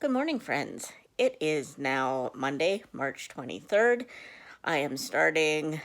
Good morning, friends. It is now Monday, March 23rd. I am starting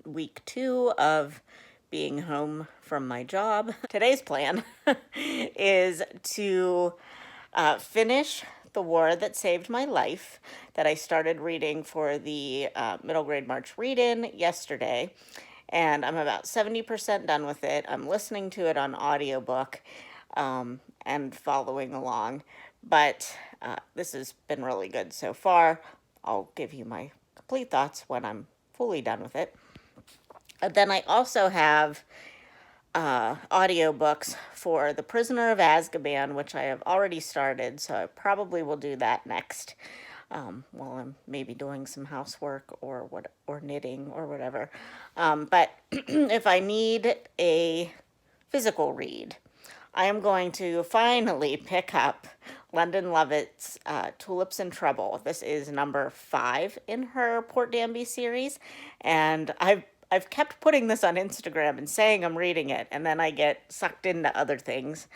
week 2 of being home from my job. Today's plan is to finish The War That Saved My Life that I started reading for the middle grade March read-in yesterday. And I'm about 70% done with it. I'm listening to it on audiobook and following along. But this has been really good so far. I'll give you my complete thoughts when I'm fully done with it. Then I also have audiobooks for The Prisoner of Azkaban, which I have already started, so I probably will do that next while I'm maybe doing some housework or knitting or whatever. But if I need a physical read, I am going to finally pick up London Lovett's Tulips in Trouble. This is number 5 in her Port Danby series, and I've kept putting this on Instagram and saying I'm reading it, and then I get sucked into other things.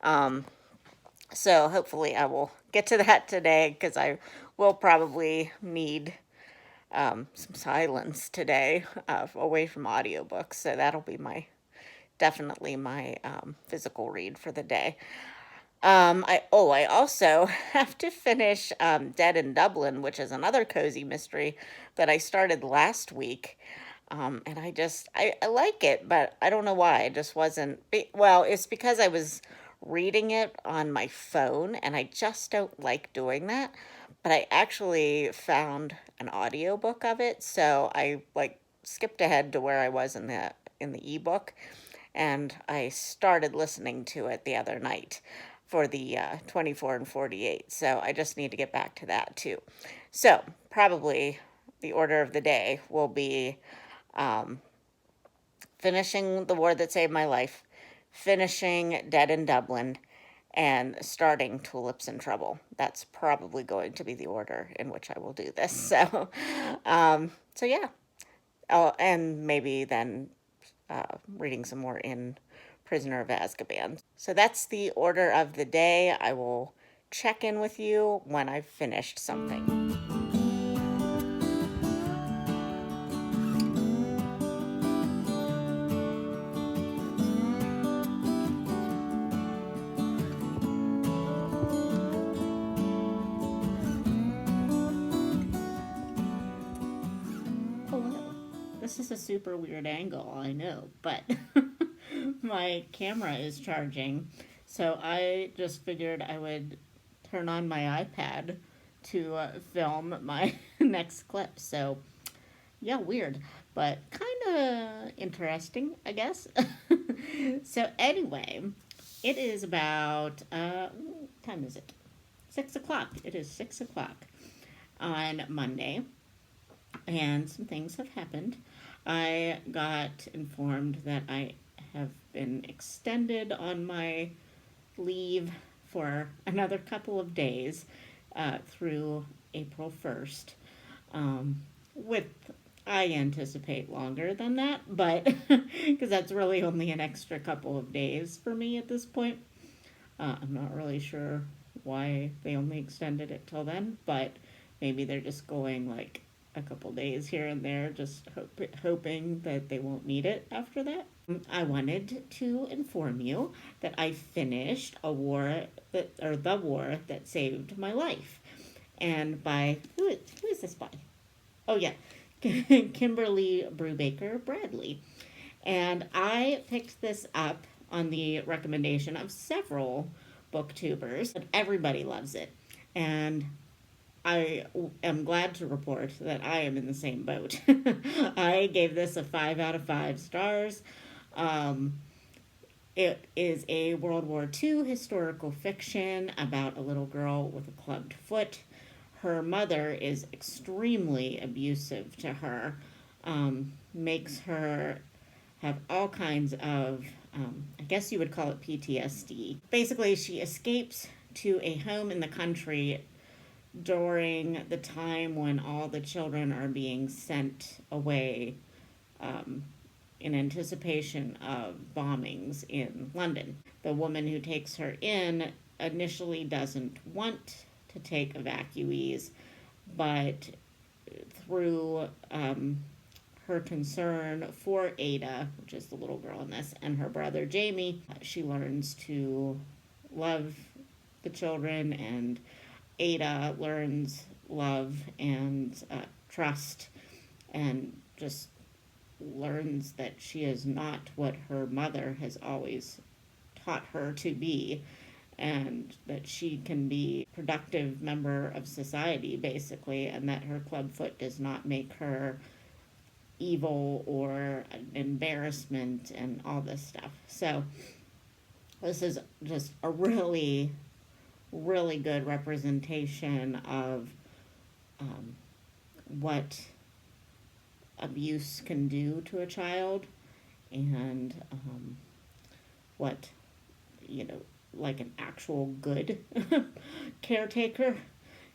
So hopefully I will get to that today because I will probably need some silence today away from audiobooks. So that'll be definitely my physical read for the day. I also have to finish Dead in Dublin, which is another cozy mystery that I started last week. And I like it, but I don't know why. I just wasn't, well, it's because I was reading it on my phone and I just don't like doing that. But I actually found an audiobook of it, so I like skipped ahead to where I was in the ebook, and I started listening to it the other night for the 24 and 48. So I just need to get back to that too. So probably the order of the day will be finishing The War That Saved My Life, finishing Dead in Dublin, and starting Tulips in Trouble. That's probably going to be the order in which I will do this. So yeah. Oh, and maybe then reading some more in Prisoner of Azkaban. So that's the order of the day. I will check in with you when I've finished something. Hello. This is a super weird angle, I know, but my camera is charging, so I just figured I would turn on my iPad to film my next clip. So, yeah, weird, but kind of interesting, I guess. So, anyway, it is about, what time is it? 6 o'clock. It is 6 o'clock on Monday, and some things have happened. I got informed that I have been extended on my leave for another couple of days through April 1st. With I anticipate longer than that, but because that's really only an extra couple of days for me at this point. I'm not really sure why they only extended it till then, but maybe they're just going like a couple days here and there, just hoping that they won't need it after that. I wanted to inform you that I finished the war that saved my life, and by who is this by? Oh yeah, Kimberly Brubaker Bradley, and I picked this up on the recommendation of several booktubers. Everybody loves it, and I am glad to report that I am in the same boat. I gave this a 5 out of 5 stars. It is a World War II historical fiction about a little girl with a clubbed foot. Her mother is extremely abusive to her, makes her have all kinds of, I guess you would call it PTSD. Basically, she escapes to a home in the country during the time when all the children are being sent away in anticipation of bombings in London. The woman who takes her in initially doesn't want to take evacuees, but through her concern for Ada, which is the little girl in this, and her brother Jamie, she learns to love the children, and Ada learns love and trust, and just learns that she is not what her mother has always taught her to be, and that she can be a productive member of society, basically, and that her clubfoot does not make her evil or an embarrassment and all this stuff. So this is just a really, really good representation of what abuse can do to a child, and what, like an actual good caretaker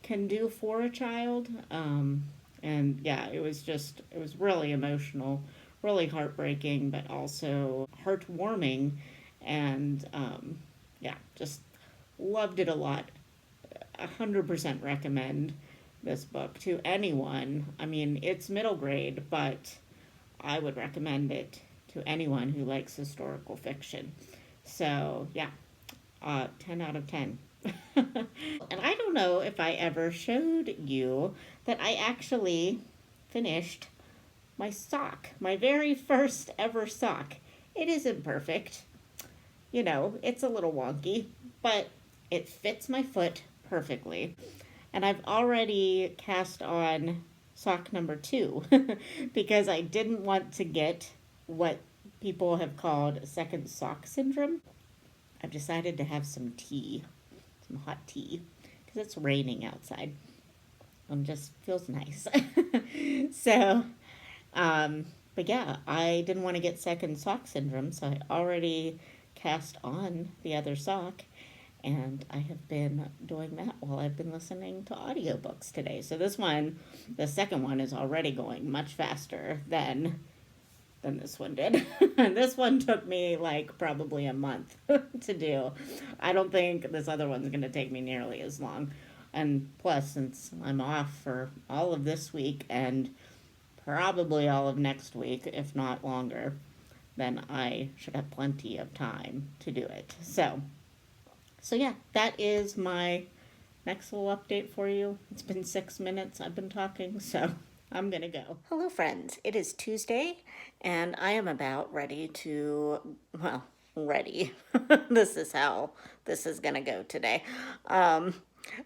can do for a child. And yeah, it was really emotional, really heartbreaking, but also heartwarming. And yeah, just loved it a lot. 100% recommend this book to anyone. I mean, it's middle grade, but I would recommend it to anyone who likes historical fiction. So yeah, 10 out of 10. And I don't know if I ever showed you that I actually finished my sock, my very first ever sock. It isn't perfect. It's a little wonky, but it fits my foot perfectly. And I've already cast on sock number 2 because I didn't want to get what people have called second sock syndrome. I've decided to have some tea, some hot tea, because it's raining outside and just feels nice. So, but yeah, I didn't want to get second sock syndrome, so I already cast on the other sock, and I have been doing that while I've been listening to audiobooks today. So this one, the second one, is already going much faster than this one did. This one took me like probably a month to do. I don't think this other one's going to take me nearly as long. And plus, since I'm off for all of this week and probably all of next week, if not longer, then I should have plenty of time to do it. So yeah, that is my next little update for you. It's been 6 minutes I've been talking, so I'm gonna go. Hello friends, it is Tuesday, and I am about ready to, ready. This is how this is gonna go today. I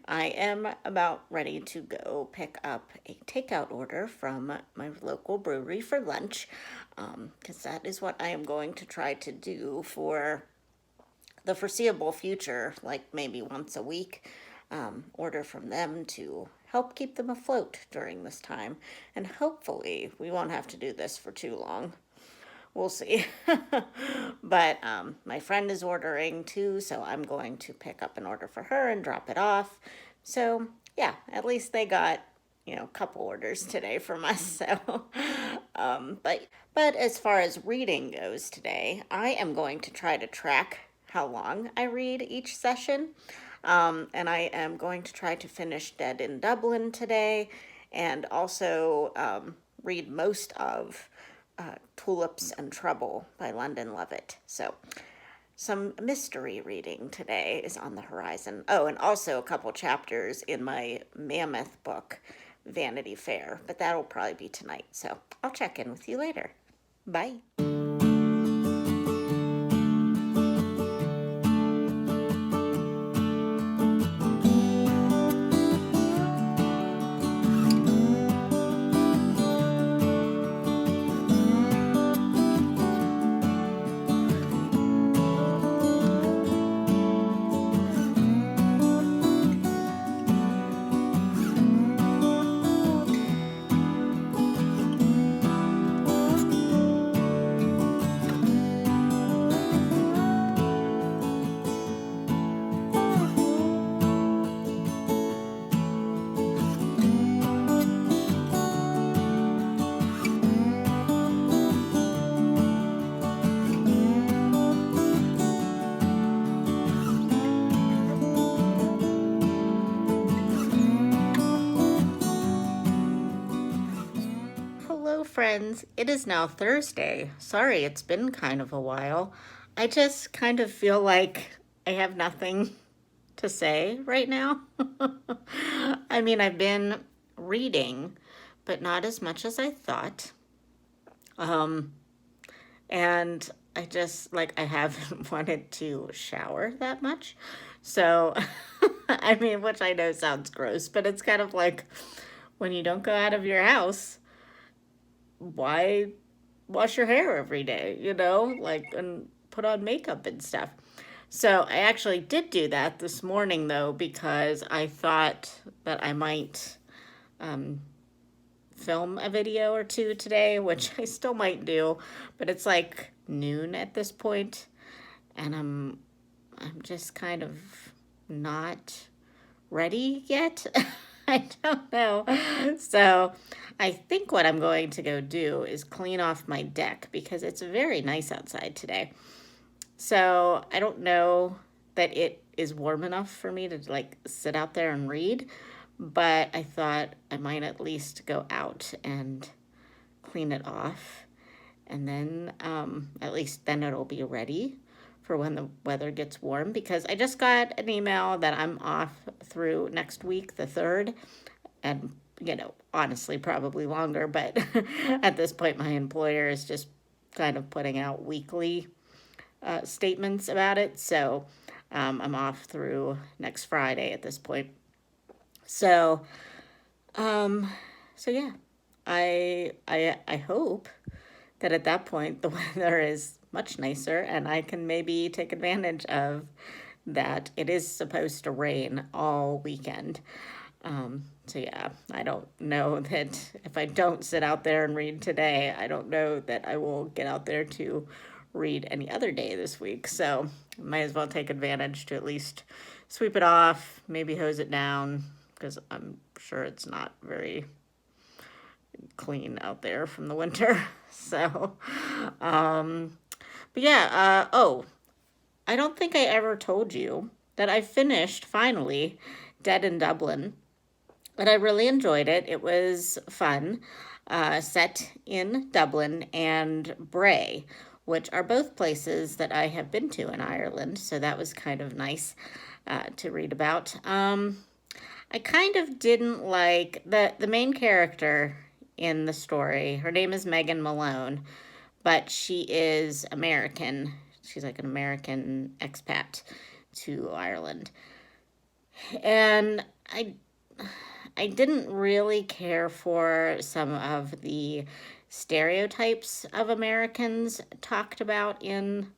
am about ready to go pick up a takeout order from my local brewery for lunch, because that is what I am going to try to do for the foreseeable future, like maybe once a week. Order from them to help keep them afloat during this time. And hopefully we won't have to do this for too long. We'll see. But my friend is ordering too, so I'm going to pick up an order for her and drop it off. So yeah, at least they got, a couple orders today from us. So, but as far as reading goes today, I am going to try to track how long I read each session. And I am going to try to finish Dead in Dublin today, and also read most of Tulips and Trouble by London Lovett. So some mystery reading today is on the horizon. Oh, and also a couple chapters in my mammoth book, Vanity Fair, but that'll probably be tonight. So I'll check in with you later. Bye. friends. It is now Thursday. Sorry, it's been kind of a while. I just kind of feel like I have nothing to say right now. I mean, I've been reading, but not as much as I thought. Um, and I just, like, I haven't wanted to shower that much. So, I mean, which I know sounds gross, but it's kind of like when you don't go out of your house, why wash your hair every day, like, and put on makeup and stuff. So I actually did do that this morning though, because I thought that I might um, film a video or two today, which I still might do, but it's like noon at this point, and I'm just kind of not ready yet. I don't know. So I think what I'm going to go do is clean off my deck because it's very nice outside today. So I don't know that it is warm enough for me to like sit out there and read, but I thought I might at least go out and clean it off. And then at least then it'll be ready for when the weather gets warm, because I just got an email that I'm off through next week, the 3rd, and honestly probably longer, but at this point my employer is just kind of putting out weekly statements about it, so I'm off through next Friday at this point. So yeah, I hope that at that point the weather is much nicer and I can maybe take advantage of that. It is supposed to rain all weekend. So yeah, I don't know that if I don't sit out there and read today, I don't know that I will get out there to read any other day this week. So might as well take advantage to at least sweep it off, maybe hose it down, because I'm sure it's not very clean out there from the winter. So, but yeah, I don't think I ever told you that I finished finally Dead in Dublin, and I really enjoyed it. It was fun, set in Dublin and Bray, which are both places that I have been to in Ireland, so that was kind of nice to read about. I kind of didn't like the main character in the story. Her name is Megan Malone, but she is American. She's like an American expat to Ireland. And I didn't really care for some of the stereotypes of Americans talked about in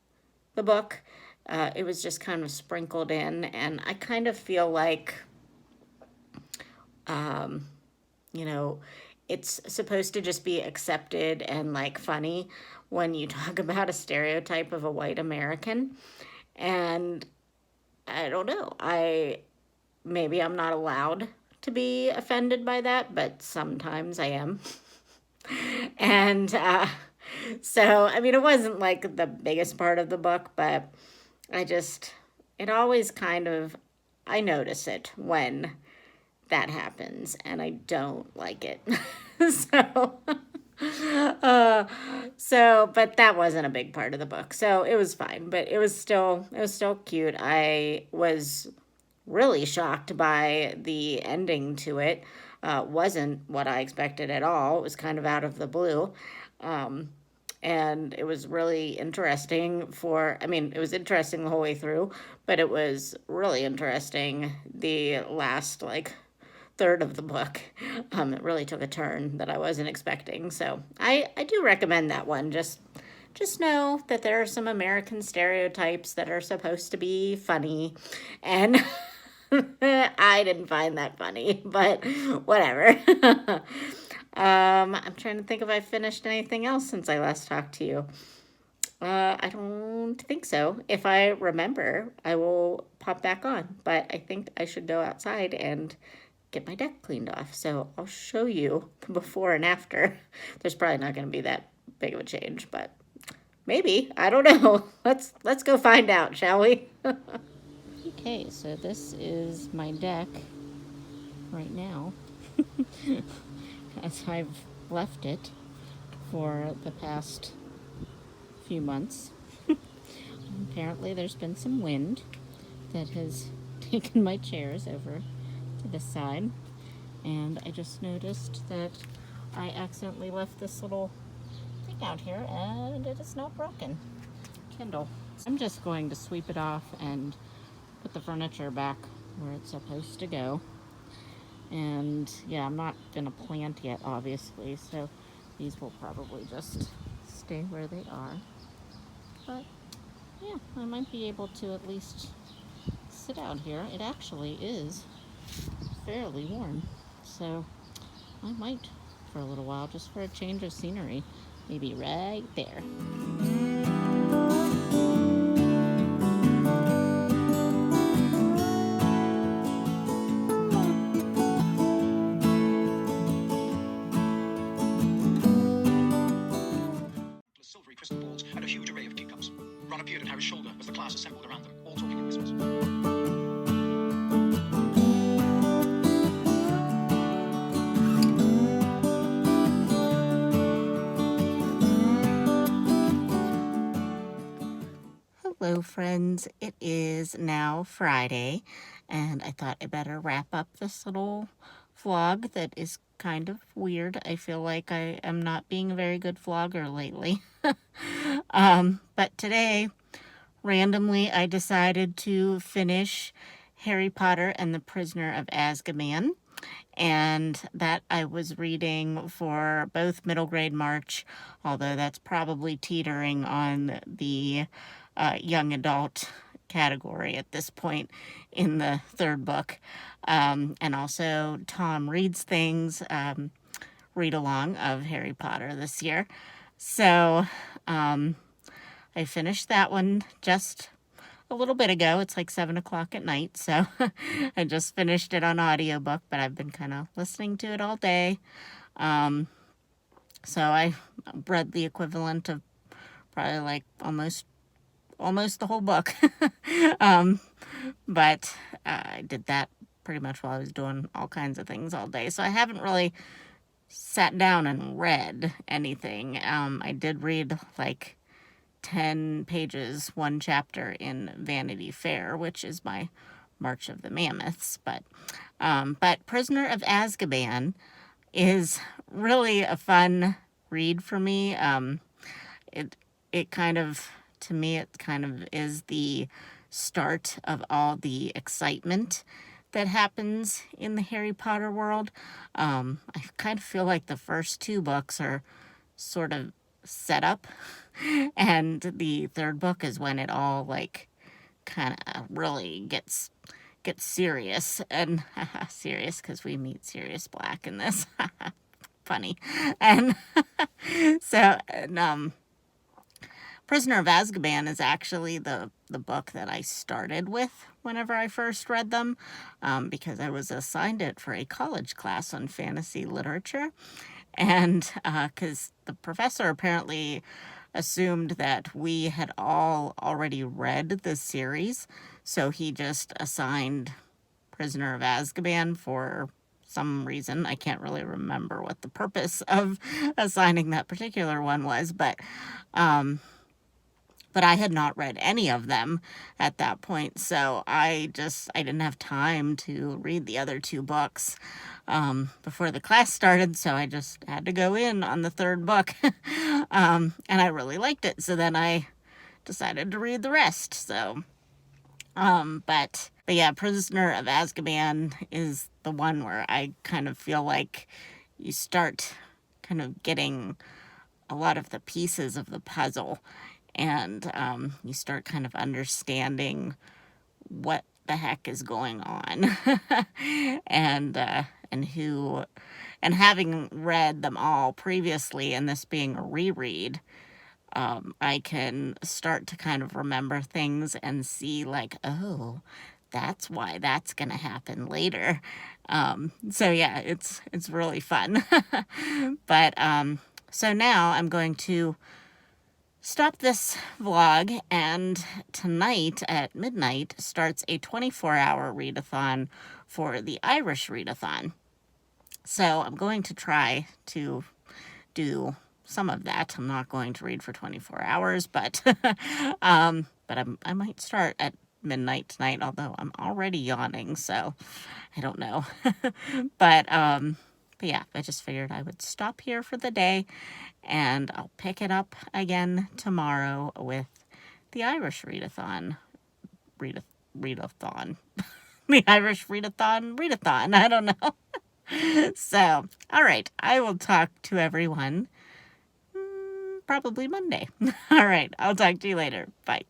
the book. It was just kind of sprinkled in, and I kind of feel like, it's supposed to just be accepted and like funny when you talk about a stereotype of a white American. And I don't know, maybe I'm not allowed to be offended by that, but sometimes I am. And so, I mean, it wasn't like the biggest part of the book, but it always I notice it when that happens, and I don't like it. So, but that wasn't a big part of the book, so it was fine. But it was still cute. I was really shocked by the ending to it. Wasn't what I expected at all. It was kind of out of the blue. And it was really interesting it was interesting the whole way through, but it was really interesting the last, like, third of the book. It really took a turn that I wasn't expecting. So I do recommend that one. Just know that there are some American stereotypes that are supposed to be funny, and I didn't find that funny, but whatever. I'm trying to think if I finished anything else since I last talked to you. I don't think so. If I remember, I will pop back on, but I think I should go outside and get my deck cleaned off. So I'll show you the before and after. There's probably not going to be that big of a change, but maybe. I don't know. Let's go find out, shall we? Okay, so this is my deck right now. As I've left it. for the past few months. Apparently there's been some wind that has taken my chairs over to the side, and I just noticed that I accidentally left this little thing out here and it is now broken. Kindle. I'm just going to sweep it off and put the furniture back where it's supposed to go. And yeah, I'm not gonna plant yet, obviously, so these will probably just stay where they are. But yeah, I might be able to at least sit out here. It actually is fairly warm, so I might for a little while, just for a change of scenery. Maybe right there. Silvery crystal balls and a huge array of teacups. Ron appeared at Harry's shoulder as the class assembled around them, all talking in whispers. Hello, friends. It is now Friday, and I thought I better wrap up this little vlog that is kind of weird. I feel like I am not being a very good vlogger lately. But today, randomly, I decided to finish Harry Potter and the Prisoner of Azkaban, and that I was reading for both middle grade March, although that's probably teetering on the young adult category at this point in the third book. And also Tom Reads Things read along of Harry Potter this year. So I finished that one just a little bit ago. It's like 7 o'clock at night, so I just finished it on audiobook, but I've been kind of listening to it all day. So I read the equivalent of probably like almost the whole book. But I did that pretty much while I was doing all kinds of things all day. So I haven't really sat down and read anything. I did read like 10 pages, one chapter in Vanity Fair, which is my March of the Mammoths. But Prisoner of Azkaban is really a fun read for me. It kind of, to me, it kind of is the start of all the excitement that happens in the Harry Potter world. I kind of feel like the first two books are sort of set up, and the third book is when it all like kind of really gets serious, and serious because we meet Sirius Black in this. Funny. And Prisoner of Azkaban is actually the book that I started with whenever I first read them, because I was assigned it for a college class on fantasy literature. And because the professor apparently assumed that we had all already read the series, so he just assigned Prisoner of Azkaban for some reason. I can't really remember what the purpose of assigning that particular one was, but I had not read any of them at that point, so I didn't have time to read the other two books before the class started, so I just had to go in on the third book. And I really liked it, so then I decided to read the rest. So, but yeah, Prisoner of Azkaban is the one where I kind of feel like you start kind of getting a lot of the pieces of the puzzle, and you start kind of understanding what the heck is going on. and who, and having read them all previously and this being a reread, I can start to kind of remember things and see like, oh, that's why that's gonna happen later. So yeah, it's really fun. But so now I'm going to stop this vlog, and tonight at midnight starts a 24-hour readathon for the Irish Readathon. So I'm going to try to do some of that. I'm not going to read for 24 hours, but I might start at midnight tonight, although I'm already yawning, so I don't know. But yeah, I just figured I would stop here for the day, and I'll pick it up again tomorrow with the Irish readathon. Readathon. The Irish readathon. I don't know. So, all right. I will talk to everyone probably Monday. All right. I'll talk to you later. Bye.